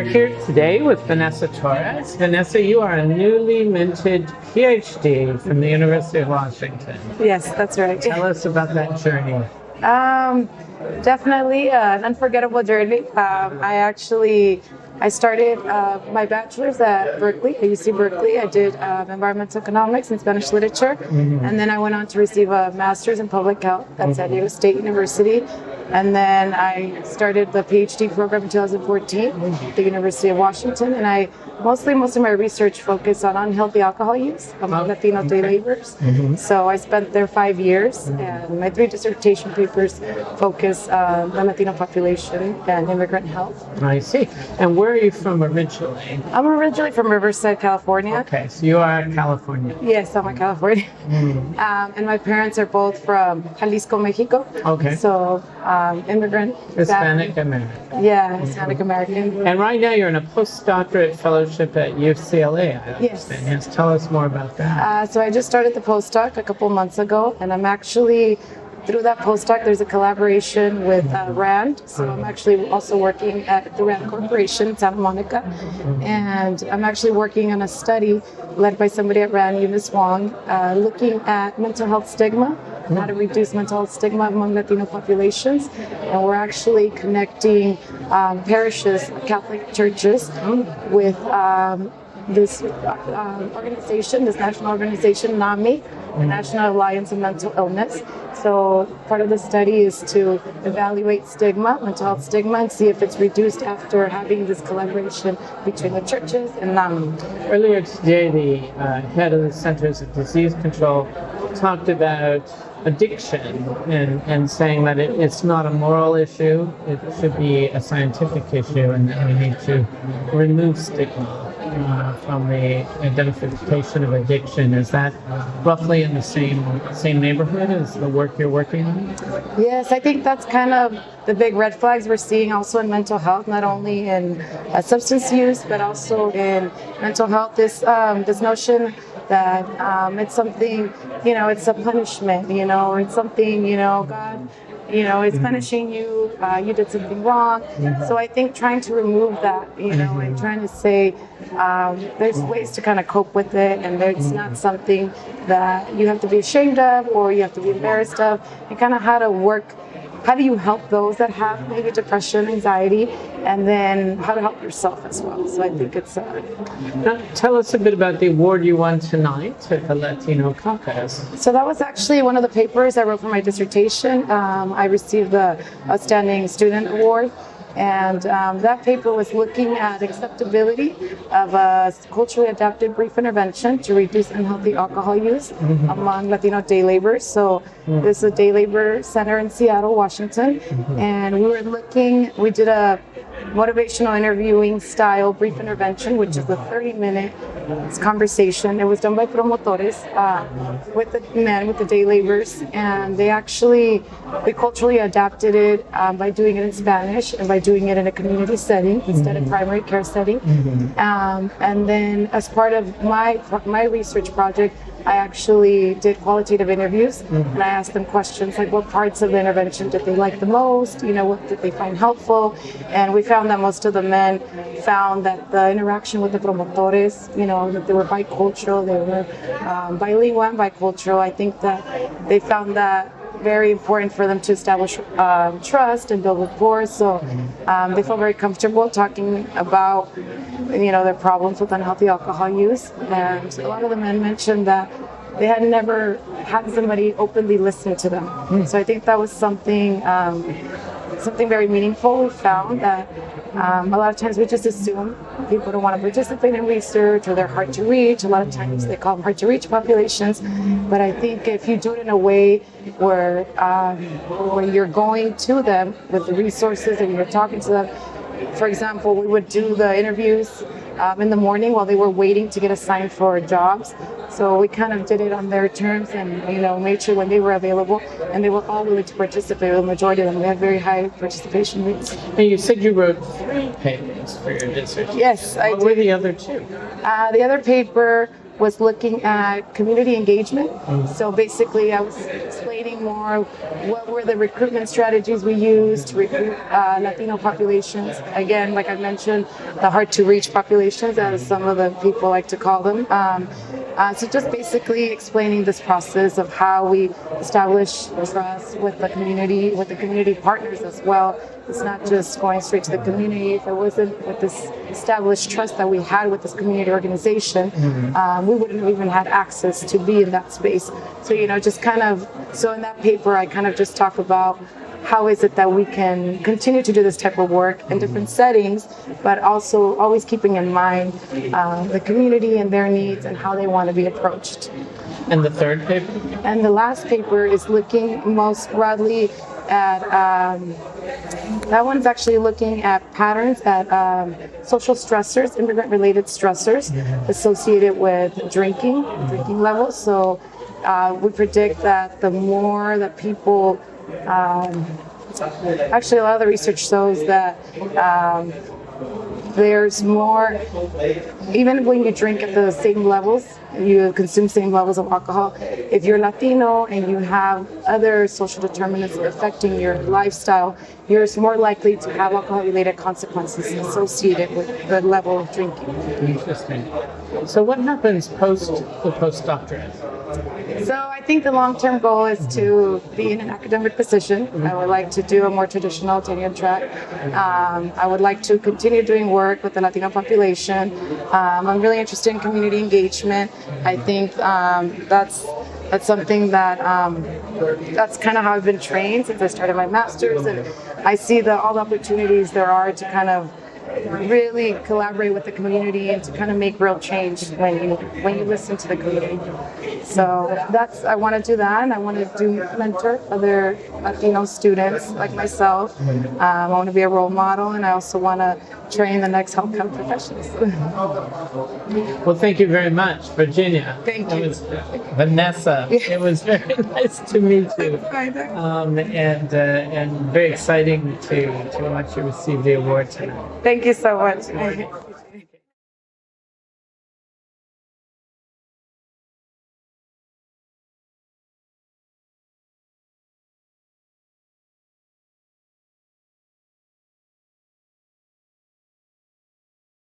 here today with Vanessa Torres. Vanessa, you are a newly minted PhD from the University of Washington. Yes, that's right. Tell us about that journey. Definitely an unforgettable journey. I started my bachelor's at Berkeley, at UC Berkeley. I did environmental economics and Spanish literature, and then I went on to receive a master's in public health at San Diego State University. And then I started the PhD program in 2014 at the University of Washington, and most of my research focused on unhealthy alcohol use among Latino day laborers. So I spent there 5 years, and my 3 dissertation papers focus on the Latino population and immigrant health. I see. And where are you from originally? I'm originally from Riverside, California. Okay, so you are California. Yes, I'm a California. And my parents are both from Jalisco, Mexico. Okay. So immigrant. Hispanic American. Yeah, Hispanic American. And right now you're in a postdoctorate fellowship at UCLA, I understand. Yes. Tell us more about that. So I just started the postdoc a couple months ago, and I'm actually, through that postdoc, there's a collaboration with RAND. So I'm actually also working at the RAND Corporation in Santa Monica. And I'm actually working on a study led by somebody at RAND, Eunice Wong, looking at mental health stigma, how to reduce mental health stigma among Latino populations. And we're actually connecting parishes, Catholic churches, with this organization, this national organization, NAMI, the National Alliance of Mental Illness. So part of the study is to evaluate stigma, mental health stigma, and see if it's reduced after having this collaboration between the churches and NAMI. Earlier today, the head of the Centers of Disease Control talked about addiction and saying that it's not a moral issue, it should be a scientific issue, and that we need to remove stigma from the identification of addiction. Is that roughly in the same neighborhood as the work you're working on? Yes, I think that's kind of the big red flags we're seeing also in mental health, not only in substance use, but also in mental health. This notion that it's something, it's a punishment, or it's something, God, is punishing you, you did something wrong. So I think trying to remove that, and trying to say there's ways to kind of cope with it, and it's not something that you have to be ashamed of or you have to be embarrassed of, and kind of how do you help those that have maybe depression, anxiety, and then how to help yourself as well. So I think it's... Now, tell us a bit about the award you won tonight at the Latino Caucus. So that was actually one of the papers I wrote for my dissertation. I received the Outstanding Student Award. And that paper was looking at acceptability of a culturally adapted brief intervention to reduce unhealthy alcohol use among Latino day laborers. So this is a day labor center in Seattle, Washington. And we did a motivational interviewing style brief intervention, which is a 30-minute conversation. It was done by promotores with the men, with the day laborers, and they culturally adapted it by doing it in Spanish and by doing it in a community setting instead of primary care setting. And then as part of my research project, I actually did qualitative interviews, and I asked them questions like what parts of the intervention did they like the most, what did they find helpful, and we found that most of the men found that the interaction with the promotores, that they were bicultural, they were bilingual and bicultural. I think that they found that very important for them to establish trust and build rapport. So they felt very comfortable talking about, their problems with unhealthy alcohol use. And a lot of the men mentioned that they had never had somebody openly listen to them. So I think that was something very meaningful. We found that a lot of times we just assume people don't want to participate in research or they're hard to reach. A lot of times they call them hard to reach populations. But I think if you do it in a way where you're going to them with the resources and you're talking to them, for example, we would do the interviews in the morning while they were waiting to get assigned for jobs. So we kind of did it on their terms and, made sure when they were available, and they were all willing to participate. The majority of them, we had very high participation rates. And you said you wrote 3 papers for your dissertation. Yes, I did. What were the other 2? The other paper was looking at community engagement. So basically I was explaining more what were the recruitment strategies we used to recruit Latino populations. Again, like I mentioned, the hard-to-reach populations, as some of the people like to call them. So just basically explaining this process of how we establish trust with the community partners as well. It's not just going straight to the community. If it wasn't with this established trust that we had with this community organization, we wouldn't have even had access to be in that space. So, just kind of, so in that paper, I kind of just talk about how is it that we can continue to do this type of work in different settings, but also always keeping in mind the community and their needs and how they want to be approached. And the third paper? And the last paper is looking most broadly at, that one's actually looking at patterns at social stressors, immigrant-related stressors associated with drinking levels. So we predict that the more that people, actually a lot of the research shows that there's more, even when you drink at the same levels, you consume same levels of alcohol, if you're Latino and you have other social determinants affecting your lifestyle, you're more likely to have alcohol-related consequences associated with the level of drinking. Interesting. So what happens post the postdoctorate? So I think the long-term goal is to be in an academic position. I would like to do a more traditional tenure track. I would like to continue doing work with the Latino population. I'm really interested in community engagement. I think that's something that that's kind of how I've been trained since I started my master's, and I see all the opportunities there are to kind of really collaborate with the community and to kind of make real change when you listen to the community. So I want to do that, and I want to mentor other Latino students like myself. I want to be a role model, and I also want to train the next healthcare professionals. Well, thank you very much, Virginia. Thank you. It was Vanessa. It was very nice to meet you. And very exciting to watch you receive the award tonight. Thank you so much.